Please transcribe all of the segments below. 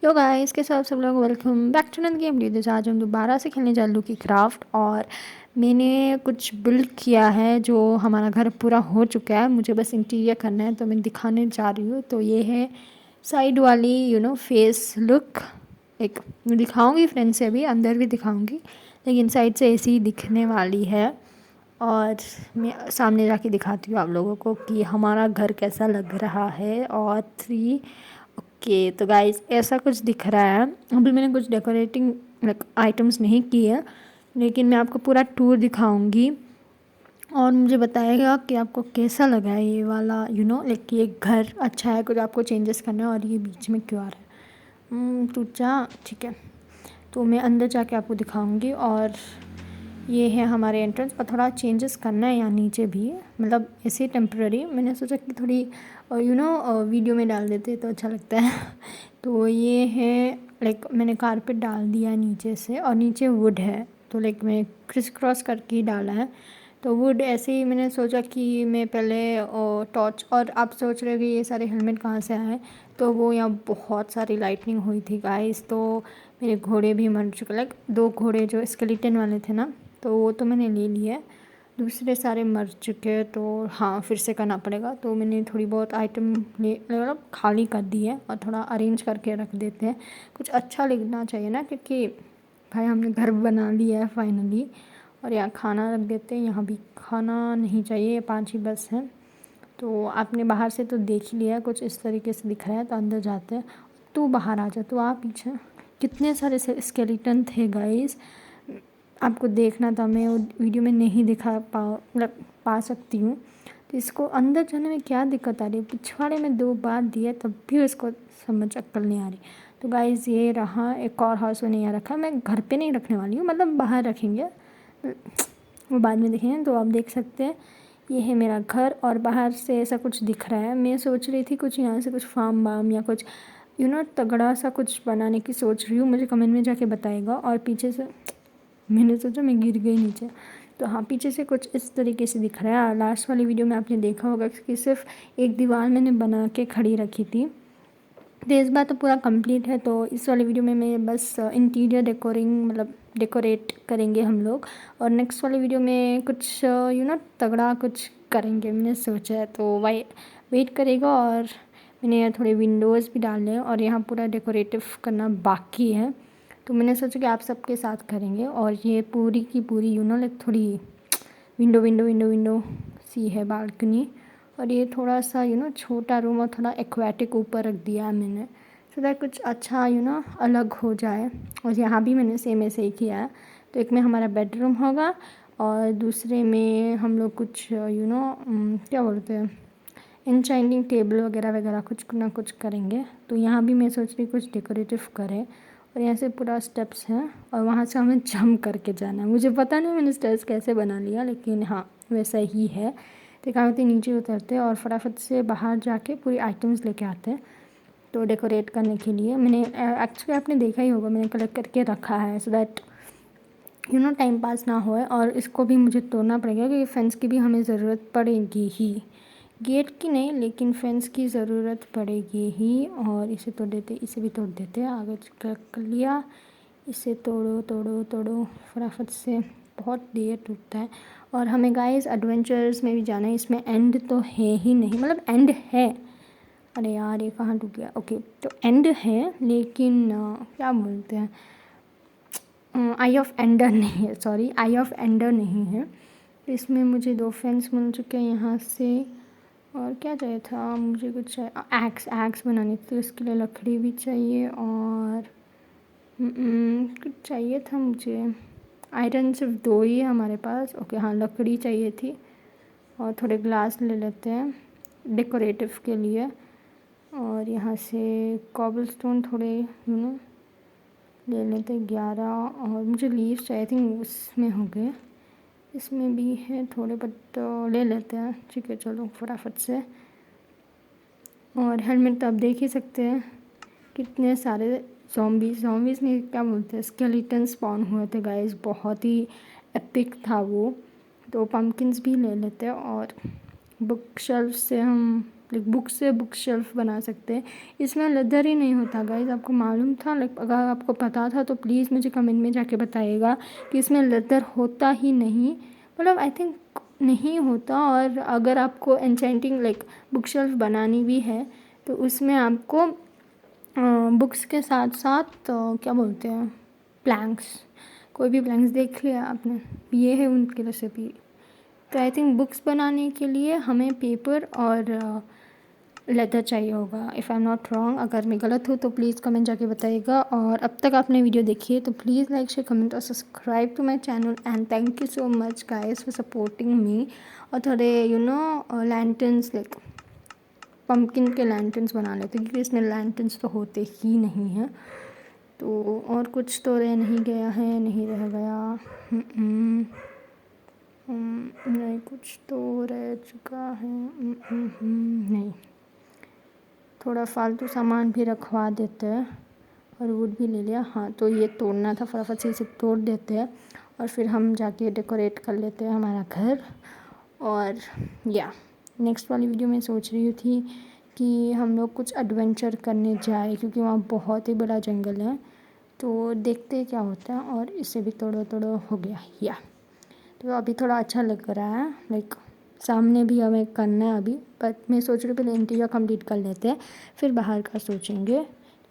Yo guys कैसे हो आप सब लोग। Welcome back to Nun Game videos. आज हम दोबारा से खेलने जा लूकी क्राफ्ट और मैंने कुछ बिल्ड किया है जो हमारा घर पूरा हो चुका है। मुझे बस इंटीरियर करना है तो मैं दिखाने जा रही हूँ। तो ये है साइड वाली फेस लुक। एक मैं दिखाऊंगी फ्रेंड से, अभी अंदर भी दिखाऊंगी लेकिन साइड से ऐसी ही दिखने वाली है। और मैं सामने जाके दिखाती हूँ आप लोगों को कि हमारा घर कैसा लग रहा है। और 3 ओके तो गाइस ऐसा कुछ दिख रहा है। अभी मैंने कुछ डेकोरेटिंग आइटम्स नहीं किए लेकिन मैं आपको पूरा टूर दिखाऊंगी और मुझे बताएगा कि आपको कैसा लगा है ये वाला लाइक ये घर अच्छा है, कुछ आपको चेंजेस करना है। और ये बीच में क्यों आ रहा है तो ठीक है। तो मैं अंदर जाके आपको दिखाऊंगी। और ये है हमारे एंट्रेंस और थोड़ा चेंजेस करना है यहाँ नीचे भी, मतलब ऐसे टेम्प्रेरी। मैंने सोचा कि थोड़ी वीडियो में डाल देते तो अच्छा लगता है। तो ये है लाइक मैंने कारपेट डाल दिया है नीचे से और नीचे वुड है तो लाइक मैं क्रिस क्रॉस करके ही डाला है। तो वुड ऐसे ही मैंने सोचा कि मैं पहले टॉर्च, और आप सोच रहे हो कि ये सारे हेलमेट कहाँ से आए, तो वो यहाँ बहुत सारी लाइटनिंग हुई थी गाइस। तो मेरे घोड़े भी मर चुके, लाइक 2 घोड़े जो स्केलेटन वाले थे ना, तो वो तो मैंने ले लिए, दूसरे सारे मर चुके। तो हाँ फिर से करना पड़ेगा। तो मैंने थोड़ी बहुत आइटम ले मतलब खाली कर दी है और थोड़ा अरेंज करके रख देते हैं। कुछ अच्छा लिखना चाहिए ना, क्योंकि भाई हमने घर बना लिया है फाइनली। और यहाँ खाना रख देते हैं, यहाँ भी खाना नहीं चाहिए, ये 5 ही बस हैं। तो आपने बाहर से तो देख ही लिया कुछ इस तरीके से दिख रहा है। तो अंदर जाते हैं। तू बाहर आ जा, तो आप पीछे। कितने सारे स्केलेटन थे गाइस, आपको देखना था, मैं वो वीडियो में नहीं दिखा मतलब पा सकती हूँ। तो इसको अंदर जाने में क्या दिक्कत आ रही है, पिछवाड़े में 2 बार दिया तब भी उसको समझ अक्ल नहीं आ रही। तो गाइस ये रहा एक और हाउस मैंने यहाँ रखा। मैं घर पे नहीं रखने वाली हूँ, मतलब बाहर रखेंगे, वो बाद में देखेंगे। तो आप देख सकते हैं ये है मेरा घर और बाहर से ऐसा कुछ दिख रहा है। मैं सोच रही थी कुछ यहाँ से कुछ फार्म वार्म या कुछ तगड़ा सा कुछ बनाने की सोच रही हूँ, मुझे कमेंट में जाके बताएगा। और पीछे से मैंने सोचा मैं गिर गई नीचे। तो हाँ पीछे से कुछ इस तरीके से दिख रहा है। लास्ट वाली वीडियो में आपने देखा होगा कि सिर्फ एक दीवार मैंने बना के खड़ी रखी थी, तो इस बार तो पूरा कंप्लीट है। तो इस वाली वीडियो में मैं बस इंटीरियर डेकोरिंग मतलब डेकोरेट करेंगे हम लोग। और नेक्स्ट वाली वीडियो में कुछ तगड़ा कुछ करेंगे मैंने सोचा है। तो वेट करेगा। और मैंने यहाँ थोड़े विंडोज़ भी डालने हैं और यहाँ पूरा डेकोरेटिव करना बाकी है। तो मैंने सोचा कि आप सबके साथ करेंगे। और ये पूरी की पूरी लाइक थोड़ी विंडो सी है, बालकनी। और ये थोड़ा सा छोटा रूम और थोड़ा एक्वेटिक ऊपर रख दिया है मैंने, सो दैट कुछ अच्छा अलग हो जाए। और यहाँ भी मैंने सेम ऐसे ही किया है। तो एक में हमारा बेडरूम होगा और दूसरे में हम लोग कुछ क्या बोलते हैं, इंचाइनिंग टेबल वगैरह वगैरह कुछ ना कुछ करेंगे। तो यहाँ भी मैं सोच रही कुछ डेकोरेटिव करें। और यहाँ से पूरा स्टेप्स हैं और वहाँ से हमें जंप करके जाना है। मुझे पता नहीं मैंने स्टेप्स कैसे बना लिया, लेकिन हाँ वैसा ही है। तो क्या होते नीचे उतरते हैं और फटाफट से बाहर जाके पूरी आइटम्स लेके आते हैं। तो डेकोरेट करने के लिए मैंने एक्चुअली आपने देखा ही होगा मैंने कलेक्ट करके रखा है, सो दैट टाइम पास ना होए। और इसको भी मुझे तोड़ना पड़ेगा क्योंकि फेंस की भी हमें ज़रूरत पड़ेगी ही, गेट की नहीं लेकिन फेंस की ज़रूरत पड़ेगी ही। और इसे तोड़ देते, इसे भी तोड़ देते, आगे कर लिया। इसे तोड़ो तोड़ो तोड़ो फटाफट से, बहुत देर टूटता है। और हमें गाइस एडवेंचर्स में भी जाना है, इसमें एंड तो है ही नहीं, मतलब एंड है, अरे यार ये कहाँ टूट गया। ओके तो एंड है लेकिन क्या बोलते हैं, आई ऑफ एंडर नहीं है, सॉरी आई ऑफ एंडर नहीं है। इसमें मुझे 2 फेंस मिल चुके हैं यहाँ से। और क्या चाहिए था मुझे, कुछ एक्स बनानी थी, तो इसके लिए लकड़ी भी चाहिए। और कुछ चाहिए था मुझे, आयरन सिर्फ 2 ही है हमारे पास। ओके हाँ लकड़ी चाहिए थी। और थोड़े ग्लास ले लेते हैं डेकोरेटिव के लिए। और यहाँ से कॉबलस्टोन थोड़े ले लेते 11। और मुझे लीव्स चाहिए थी, उसमें हो गए, इसमें भी है थोड़े, बट ले लेते हैं, ठीक है चलो फटाफट से। और हेलमेट तो आप देख ही सकते हैं कितने सारे ज़ॉम्बीज़ नहीं क्या बोलते हैं, स्केलेटन स्पॉन हुए थे गाइस, बहुत ही एपिक था वो। तो पम्पकिन्स भी ले लेते हैं। और बुक शेल्फ से हम लाइक बुक से बुक शेल्फ बना सकते हैं। इसमें लेदर ही नहीं होता गाइस, आपको मालूम था? लाइक अगर आपको पता था तो प्लीज़ मुझे कमेंट में जाके बताइएगा कि इसमें लेदर होता ही नहीं, मतलब आई थिंक नहीं होता। और अगर आपको एन्चेंटिंग लाइक बुक शेल्फ बनानी भी है तो उसमें आपको बुक्स के साथ साथ क्या बोलते हैं, प्लैंक्स, कोई भी प्लैंक्स देख लिया आपने, ये है उनकी रेसिपी। तो आई थिंक बुक्स बनाने के लिए हमें पेपर और लेदर चाहिए होगा, if I am not wrong. अगर मैं गलत हूँ तो प्लीज़ कमेंट जाके बताइएगा। और अब तक आपने वीडियो देखी है तो प्लीज़ लाइक शेयर कमेंट और subscribe to my channel and thank you so much guys for supporting me. और थोड़े लैंटर्न्स लाइक पम्पकिन के लैंटर्न्स बना लेते क्योंकि इसमें लैंटर्न्स तो होते ही नहीं हैं। तो और कुछ तो रह नहीं गया है, नहीं रह गया, नहीं कुछ तो रह चुका है, नहीं। थोड़ा फालतू सामान भी रखवा देते हैं और वुड भी ले लिया। हाँ तो ये तोड़ना था, फटाफट से इसे तोड़ देते हैं और फिर हम जाके डेकोरेट कर लेते हैं हमारा घर। और या नेक्स्ट वाली वीडियो में सोच रही थी कि हम लोग कुछ एडवेंचर करने जाए क्योंकि वहाँ बहुत ही बड़ा जंगल है। तो देखते हैं क्या होता है। और इसे भी तोड़ो तोड़ो हो गया या। तो अभी थोड़ा अच्छा लग रहा है, लाइक सामने भी हमें करना है अभी, बट मैं सोच रही हूँ पहले इंटीरियर कंप्लीट कर लेते हैं फिर बाहर का सोचेंगे।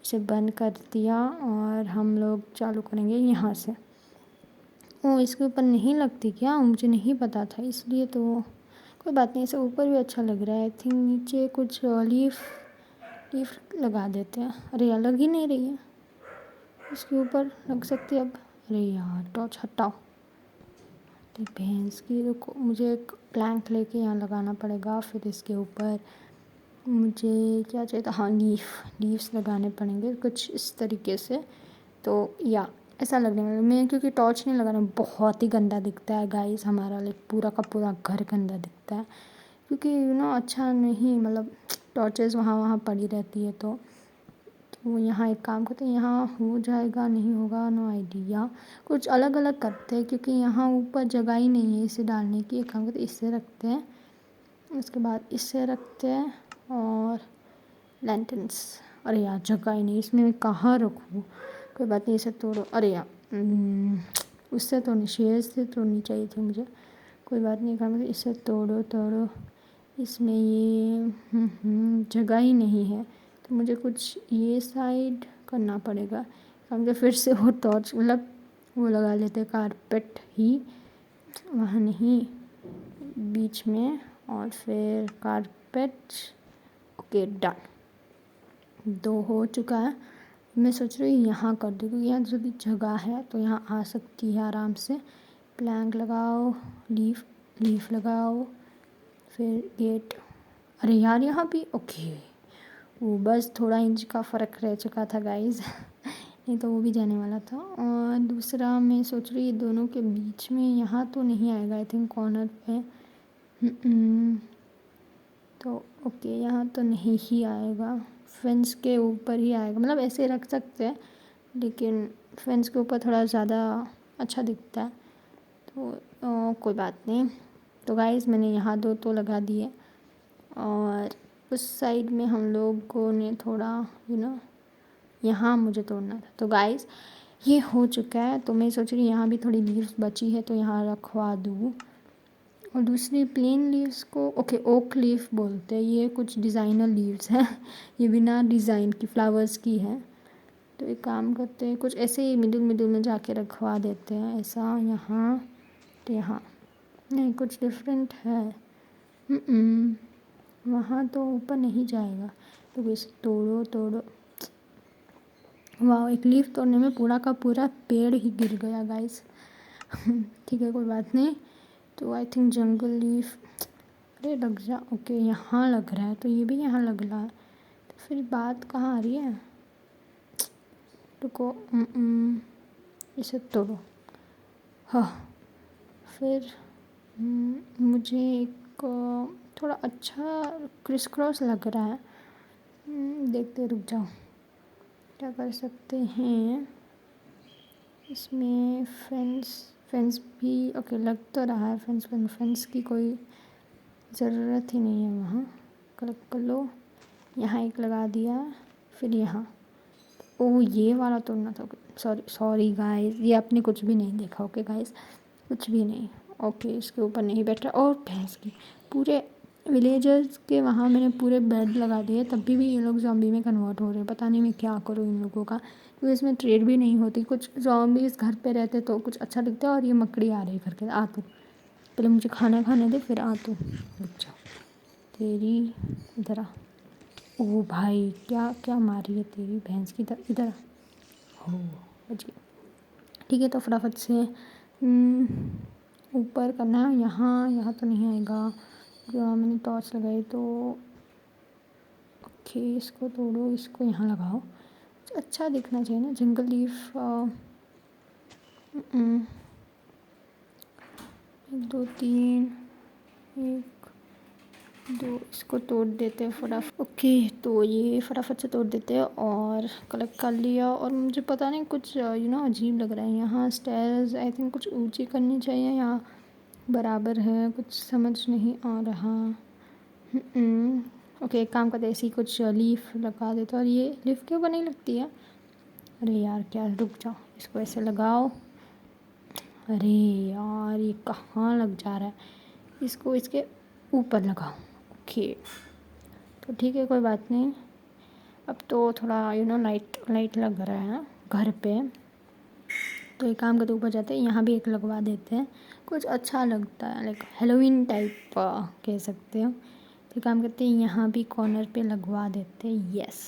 इसे बंद कर दिया और हम लोग चालू करेंगे यहाँ से। ओ इसके ऊपर नहीं लगती क्या, मुझे नहीं पता था, इसलिए तो कोई बात नहीं। इसे ऊपर भी अच्छा लग रहा है। आई थिंक नीचे कुछ लीफ लगा देते हैं। अरे यार लग ही नहीं रही है, इसके ऊपर लग सकती है अब। अरे यार टॉर्च हटाओ, तो भैंस की रुको, मुझे एक प्लैंक लेके यहाँ लगाना पड़ेगा। फिर इसके ऊपर मुझे क्या चाहिए था, हाँ लीव्स लगाने पड़ेंगे कुछ इस तरीके से। तो या ऐसा लगने वाला मैं, क्योंकि टॉर्च नहीं लगाना बहुत ही गंदा दिखता है गाइस, हमारा लाइक पूरा का पूरा घर गंदा दिखता है क्योंकि अच्छा नहीं, मतलब टॉर्चेस वहाँ वहाँ पड़ी रहती है। तो यहाँ एक काम करते हैं, यहाँ हो जाएगा नहीं होगा नो आइडिया, कुछ अलग अलग करते हैं क्योंकि यहाँ ऊपर जगह ही नहीं है इसे डालने की। एक काम करते हैं इससे रखते हैं, उसके बाद इससे रखते हैं और लैंटर्न्स। अरे यार जगह ही नहीं, इसमें मैं कहाँ रखूँ। कोई बात नहीं, इसे तोड़ो। अरे यार उससे तो नहीं, शेर से तोड़नी चाहिए थी मुझे। कोई बात नहीं, काम करते इसे तोड़ो तोड़ो। इसमें ये जगह ही नहीं है तो मुझे कुछ ये साइड करना पड़ेगा। हम फिर से वो टॉर्च मतलब वो लगा लेते, कारपेट ही वहाँ नहीं बीच में, और फिर कारपेट। ओके डन, 2 हो चुका है। मैं सोच रही हूँ यहाँ कर दूँ क्योंकि यहाँ जो भी जगह है तो यहाँ आ सकती है आराम से। प्लैंक लगाओ, लीफ लगाओ, फिर गेट। अरे यार यहाँ भी ओके, वो बस थोड़ा इंच का फ़र्क रह चुका था गाइस नहीं तो वो भी जाने वाला था। और दूसरा मैं सोच रही दोनों के बीच में, यहाँ तो नहीं आएगा आई थिंक कॉर्नर पे। तो ओके यहाँ तो नहीं ही आएगा, फेंस के ऊपर ही आएगा, मतलब ऐसे रख सकते हैं लेकिन फेंस के ऊपर थोड़ा ज़्यादा अच्छा दिखता है। तो कोई बात नहीं। तो गाइस मैंने यहाँ 2 तो लगा दिए और उस साइड में हम लोगों ने थोड़ा यहाँ मुझे तोड़ना था। तो गाइस ये हो चुका है, तो मैं सोच रही हूँ यहाँ भी थोड़ी लीव्स बची है तो यहाँ रखवा दूँ। और दूसरी प्लेन लीव्स को ओके ओक लीफ बोलते हैं, ये कुछ डिज़ाइनर लीव्स हैं ये बिना डिज़ाइन की फ्लावर्स की है। तो एक काम करते हैं कुछ ऐसे ही मिडिल मिडिल में जाके रखवा देते हैं, ऐसा यहाँ तो यहाँ नहीं, कुछ डिफरेंट है। वहाँ तो ऊपर नहीं जाएगा तो इसे तोड़ो तोड़ो। वाह एक लीफ तोड़ने में पूरा का पूरा पेड़ ही गिर गया गाइस ठीक है कोई बात नहीं। तो आई थिंक जंगल लीफ, अरे लग जा। ओके यहाँ लग रहा है तो ये भी यहाँ लग रहा है, तो फिर बात कहाँ आ रही है। रुको इसे तोड़ो। हाँ फिर मुझे एक थोड़ा अच्छा क्रिस क्रॉस लग रहा है। देखते रुक जाओ क्या कर सकते हैं इसमें। फेंस भी ओके लग तो रहा है, फेंस की कोई ज़रूरत ही नहीं है वहाँ। कलेक्ट कर लो। यहाँ एक लगा दिया, फिर यहाँ। ओह ये वाला तोड़ना था, सॉरी सॉरी गाइस, ये आपने कुछ भी नहीं देखा। ओके गाइस, कुछ भी नहीं। ओके इसके ऊपर नहीं बैठ रहा। और भैंस की पूरे विलेजर्स के वहाँ मैंने पूरे बेड लगा दिए, तब भी ये लोग ज़ॉम्बी में कन्वर्ट हो रहे हैं। पता नहीं मैं क्या करूँ इन लोगों का, क्योंकि इसमें ट्रेड भी नहीं होती। कुछ ज़ॉम्बीज़ घर पे रहते तो कुछ अच्छा दिखता है। और ये मकड़ी आ रही करके, आ तू पहले मुझे खाना खाने दे, फिर आ तू। अच्छा तेरी इधर आ। ओ भाई क्या क्या मारी है तेरी भैंस की, इधर इधर आ। हो बच गई। ठीक है तो फटाफट से ऊपर करना है। यहाँ यहाँ तो नहीं आएगा, जो मैंने टॉर्च लगाई तो। ओके इसको तोड़ो, इसको यहाँ लगाओ, अच्छा दिखना चाहिए ना। जंगल लीफ 1 2 3, 1 2, इसको तोड़ देते हैं फटाफट। ओके तो ये फटाफट से तोड़ देते हैं और कलेक्ट कर लिया। और मुझे पता नहीं कुछ अजीब लग रहा है। यहाँ स्टेयर्स आई थिंक कुछ ऊंची करनी चाहिए, यहाँ बराबर है, कुछ समझ नहीं आ रहा। ओके एक काम करते हैं, ऐसी कुछ लीफ लगा देते। और ये लीफ क्यों बनी लगती है? अरे यार क्या, रुक जाओ, इसको ऐसे लगाओ। अरे यार ये कहाँ लग जा रहा है, इसको इसके ऊपर लगाओ। ओके तो ठीक है कोई बात नहीं। अब तो थोड़ा लाइट लाइट लग रहा है घर पे। तो एक काम करते, ऊपर जाते हैं, यहाँ भी एक लगवा देते हैं, कुछ अच्छा लगता है, लाइक हेलोवीन टाइप कह सकते हो। तो एक काम करते हैं, यहाँ भी कॉर्नर पे लगवा देते हैं। यस,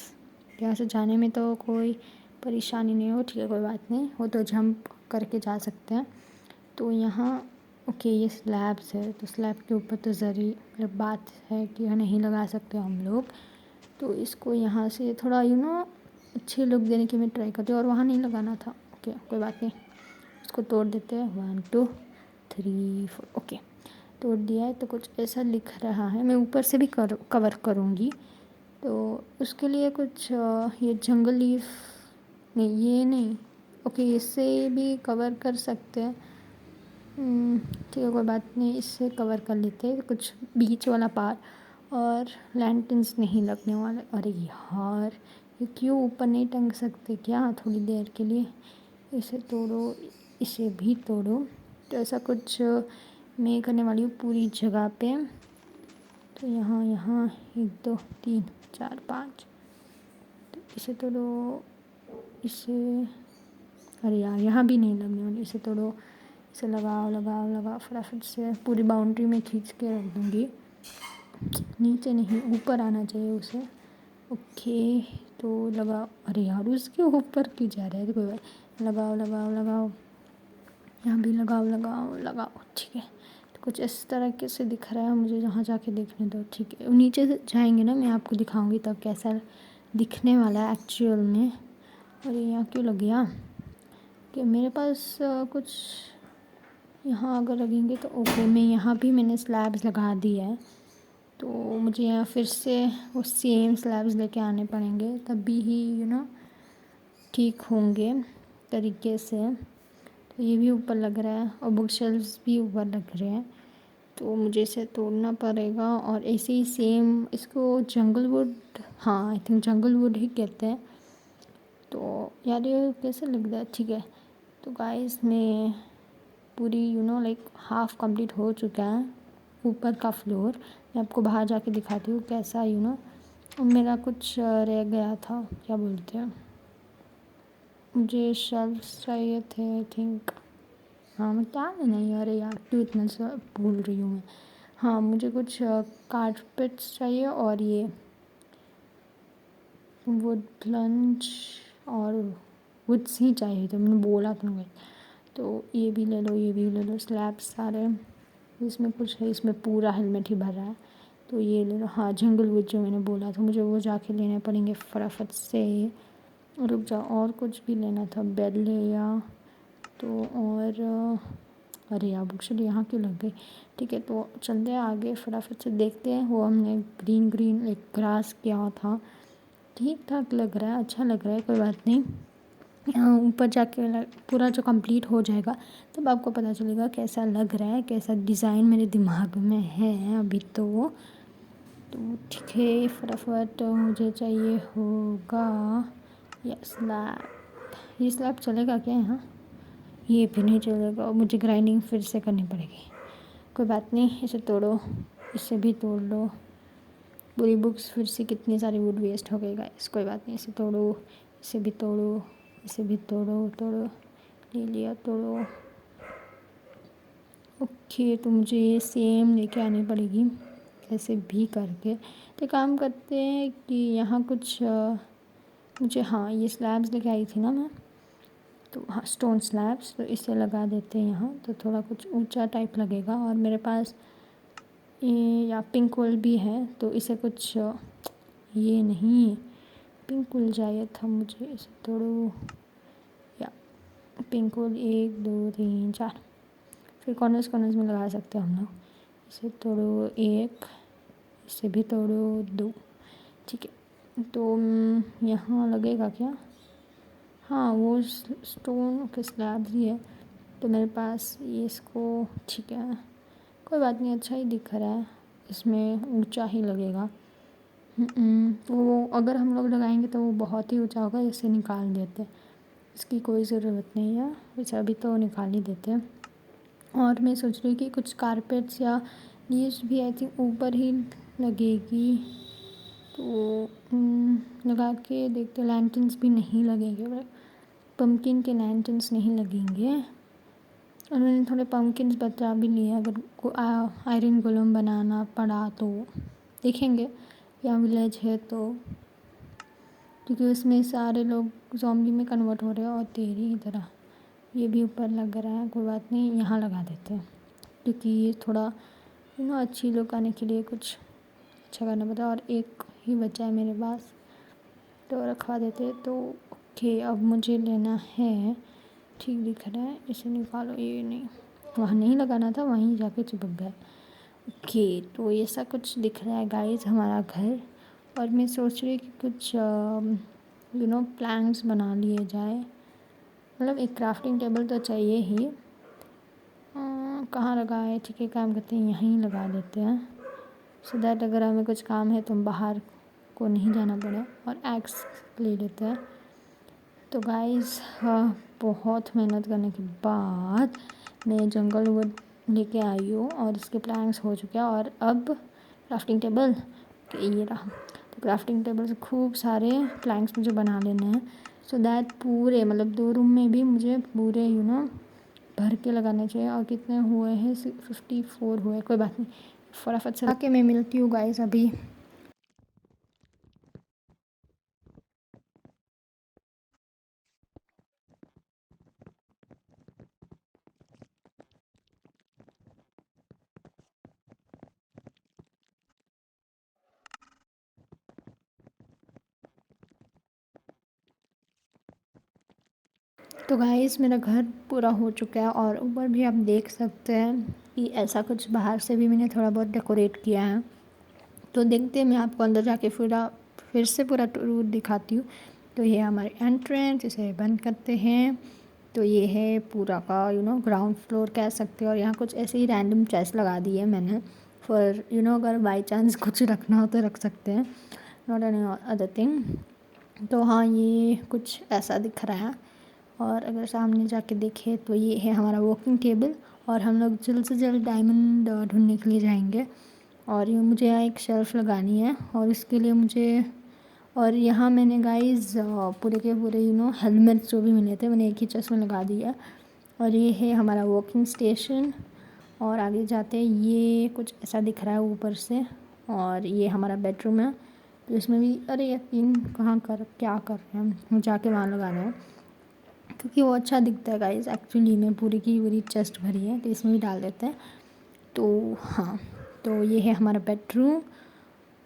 यहाँ से जाने में तो कोई परेशानी नहीं हो। ठीक है कोई बात नहीं, वो तो जंप करके जा सकते हैं। तो यहाँ ओके ये स्लैब्स है, तो स्लैब के ऊपर तो ज़रूरी मतलब बात है कि नहीं लगा सकते हम लोग। तो इसको यहाँ से थोड़ा अच्छे लुक देने की मैं ट्राई करती हूँ। और वहाँ नहीं लगाना था। ओके कोई बात नहीं, इसको तोड़ देते हैं। 1 2 3 4 ओके तोड़ दिया है। तो कुछ ऐसा लिख रहा है, मैं ऊपर से भी कवर करूँगी। तो उसके लिए कुछ ये जंगल लीफ नहीं, ये नहीं। ओके इससे भी कवर कर सकते हैं। ठीक है कोई बात नहीं, इससे कवर कर लेते हैं कुछ बीच वाला पार्ट। और लैंटर्न्स नहीं लगने वाले। अरे यार ये क्यों ऊपर नहीं टंग सकते क्या थोड़ी देर के लिए? इसे तोड़ो, इसे भी तोड़ो। तो ऐसा कुछ मैं करने वाली हूँ पूरी जगह पे। तो यहाँ यहाँ 1 2 3 4 5, तो इसे तोड़ो, इसे। अरे यार यहाँ भी नहीं लगने वाली, इसे तोड़ो, इसे लगाओ लगाओ लगाओ फटाफट से। पूरी बाउंड्री में खींच के रख दूँगी, नीचे नहीं ऊपर आना चाहिए उसे। ओके तो लगाओ। अरे यार उसके ऊपर क्यों जा रहा है? तो कोई बात, लगाओ लगाओ लगाओ, यहाँ भी लगाओ लगाओ लगाओ। ठीक है तो कुछ इस तरह से दिख रहा है मुझे, जहाँ जाके देखने दो। ठीक है नीचे से जाएंगे ना, मैं आपको दिखाऊंगी तब कैसा दिखने वाला है एक्चुअल में। और यहाँ क्यों लग गया कि मेरे पास कुछ यहाँ अगर लगेंगे तो ओके। मैं यहाँ भी मैंने स्लैब्स लगा दी है, तो मुझे यहाँ फिर से वो सेम स्लैब्स लेके आने पड़ेंगे, तब भी ही ठीक होंगे तरीके से। तो ये भी ऊपर लग रहा है और बुक शेल्फ्स भी ऊपर लग रहे हैं, तो मुझे इसे तोड़ना पड़ेगा। और ऐसे ही सेम इसको जंगल वुड, हाँ I think jungle would he कहते हैं। तो यार ये कैसे लग रहा है? ठीक है तो गाइस मैं पूरी लाइक हाफ कंप्लीट हो चुका है ऊपर का फ्लोर। मैं आपको बाहर जाके दिखाती हूँ कैसा मेरा कुछ रह गया था, क्या बोलते हैं, मुझे शेल्फ्स चाहिए थे आई थिंक। हाँ मैं क्या नहीं, अरे यार क्यों इतना सा भूल रही हूँ मैं। हाँ मुझे कुछ कारपेट्स चाहिए और ये वुड प्लंज और वुड्स ही चाहिए थे, मैंने बोला था भाई। तो ये भी ले लो, ये भी ले लो, स्लैब्स सारे। इसमें कुछ है, इसमें पूरा हेलमेट ही भरा है, तो ये ले लो। हाँ जंगल वुड जो मैंने बोला था, मुझे वो जाके लेने पड़ेंगे फटाफट से। रुक जाओ, और कुछ भी लेना था, बेड ले या तो। और अरे यार बुक्स यहाँ क्यों लग गई? ठीक है तो चलते हैं आगे, फटाफट से देखते हैं। वो हमने ग्रीन ग्रीन एक ग्रास किया था, ठीक ठाक लग रहा है, अच्छा लग रहा है, कोई बात नहीं। यहाँ ऊपर जाके पूरा जो कंप्लीट हो जाएगा तब आपको पता चलेगा कैसा लग रहा है, कैसा डिज़ाइन मेरे दिमाग में है अभी तो। तो ठीक है, फटाफट मुझे चाहिए होगा ये स्लैब। ये स्लैब चलेगा क्या यहाँ? ये भी नहीं चलेगा और मुझे ग्राइंडिंग फिर से करनी पड़ेगी। कोई बात नहीं, इसे तोड़ो, इसे भी तोड़ लो। पूरी बुक्स फिर से कितनी सारी वुड वेस्ट हो गई गाइस। कोई बात नहीं, इसे तोड़ो, इसे भी तोड़ो, इसे भी तोड़ो, तोड़ो, ले लिया, तोड़ो। ओके, तो मुझे ये सेम लेके आनी पड़ेगी कैसे भी करके। तो काम करते हैं कि यहाँ कुछ मुझे, हाँ ये स्लैब्स लेके आई थी ना मैं, तो हाँ स्टोन स्लैब्स, तो इसे लगा देते हैं यहाँ, तो थोड़ा कुछ ऊंचा टाइप लगेगा। और मेरे पास ये या पिंक वुल भी है, तो इसे कुछ ये नहीं, पिंक वुल चाहिए था मुझे। इसे तोड़ो, या पिंक वुल 1 2 3 4, फिर कॉर्नर्स कॉर्नर्स में लगा सकते हैं हम लोग। इसे तोड़ो 1, इसे भी तोड़ो 2, ठीक है। तो यहाँ लगेगा क्या? हाँ वो स्टोन के स्लैब ही है, तो मेरे पास ये इसको, ठीक है कोई बात नहीं, अच्छा ही दिख रहा है, इसमें ऊंचा ही लगेगा। वो अगर हम लोग लगाएंगे तो वो बहुत ही ऊंचा होगा, इसे निकाल देते, इसकी कोई ज़रूरत नहीं है, वैसे अभी तो निकाल ही देते हैं। और मैं सोच रही हूँ कि कुछ कारपेट्स या लीव्स भी आई थिंक ऊपर ही लगेगी, तो लगा के देखते। लैंटर्न्स भी नहीं लगेंगे, पम्पकिन के लैंटर्न्स नहीं लगेंगे। और मैंने थोड़े पम्पकिन्स बचा भी लिए, अगर आयरन गोलम बनाना पड़ा तो देखेंगे, या विलेज है तो, क्योंकि उसमें सारे लोग ज़ॉम्बी में कन्वर्ट हो रहे हैं और तेरी ही तरह ये भी ऊपर लग रहा है। कोई बात नहीं, यहाँ लगा देते हैं, क्योंकि ये थोड़ा अच्छी लुक आने के लिए कुछ अच्छा करना पड़ता है। और एक ही बचा है मेरे पास, तो रखवा देते हैं। तो ओके, अब मुझे लेना है, ठीक दिख रहा है, इसे निकालो, ये नहीं, वहाँ नहीं लगाना था, वहीं जाके चिपक गया। ओके, तो ऐसा कुछ दिख रहा है गाइस हमारा घर। और मैं सोच रही कि कुछ प्लैंक्स बना लिए जाए, मतलब एक क्राफ्टिंग टेबल तो चाहिए ही। कहाँ लगा है? ठीक है, काम करते हैं यहीं लगा देते हैं, सो दैट अगर हमें कुछ काम है तो बाहर को नहीं जाना पड़े। और एक्स ले लेते हैं। तो गाइस बहुत मेहनत करने के बाद मैं जंगल वुड लेके आई हूँ और इसके प्लैंक्स हो चुके हैं। और अब क्राफ्टिंग टेबल, ये रहा। तो क्राफ्टिंग टेबल से खूब सारे प्लैंक्स मुझे बना लेने हैं, सो दैट पूरे मतलब 2 रूम में भी मुझे पूरे भर के लगाने चाहिए। और कितने हुए हैं? 54 हुए। कोई बात नहीं, फटाफट से आके मैं मिलती हूँ गाइस अभी। तो गाइस मेरा घर पूरा हो चुका है, और ऊपर भी आप देख सकते हैं कि ऐसा कुछ बाहर से भी मैंने थोड़ा बहुत डेकोरेट किया है। तो देखते हैं, मैं आपको अंदर जाके फिर से पूरा टूर दिखाती हूँ। तो ये हमारे एंट्रेंस, इसे बंद करते हैं। तो ये है पूरा का ग्राउंड फ्लोर कह सकते हैं। और यहाँ कुछ ऐसे ही रैंडम चेस्ट लगा दी है मैंने, फॉर अगर बाई चांस कुछ रखना हो तो रख सकते हैं, नॉट एनी अदर थिंग। तो हाँ, ये कुछ ऐसा दिख रहा है। और अगर सामने जाके देखें तो ये है हमारा वॉकिंग टेबल। और हम लोग जल्द से जल्द डायमंड ढूंढने के लिए जाएंगे। और ये मुझे यहाँ एक शेल्फ़ लगानी है, और इसके लिए मुझे, और यहाँ मैंने गाइस पूरे के पूरे हेलमेट्स जो भी मिले थे मैंने एक ही चेस्ट में लगा दिया। और ये है हमारा वॉकिंग स्टेशन। और आगे जाते हैं, ये कुछ ऐसा दिख रहा है ऊपर से। और ये हमारा बेडरूम है, तो इसमें भी, अरे ये पिन कहाँ कर, क्या कर रहे हैं हम, जाके वहाँ लगा रहे हैं, क्योंकि वो अच्छा दिखता है गाइस। एक्चुअली में पूरी की पूरी चेस्ट भरी है, तो इसमें भी डाल देते हैं। तो हाँ, तो ये है हमारा बेडरूम,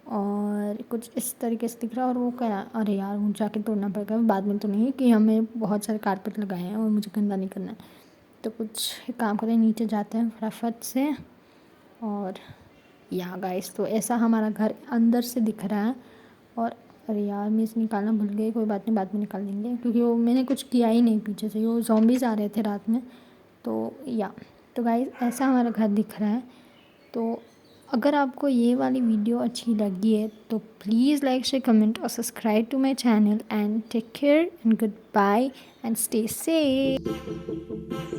और कुछ इस तरीके से दिख रहा है। और वो क्या, अरे यार वो जाके तोड़ना पड़ेगा बाद में, तो नहीं कि हमें बहुत सारे कारपेट लगाए हैं और मुझे गंदा नहीं करना है। तो कुछ एक काम करें, नीचे जाते हैं फटाफट से। और यहाँ गाइस, तो ऐसा हमारा घर अंदर से दिख रहा है। और अरे यार मैं इसे निकालना भूल गई, कोई बात नहीं, बाद में निकाल देंगे, क्योंकि वो मैंने कुछ किया ही नहीं पीछे से, वो ज़ॉम्बीज़ आ रहे थे रात में। तो या तो गाइस ऐसा हमारा घर दिख रहा है। तो अगर आपको ये वाली वीडियो अच्छी लगी है तो प्लीज़ लाइक शेयर कमेंट और subscribe to my channel and take care and good bye and stay safe.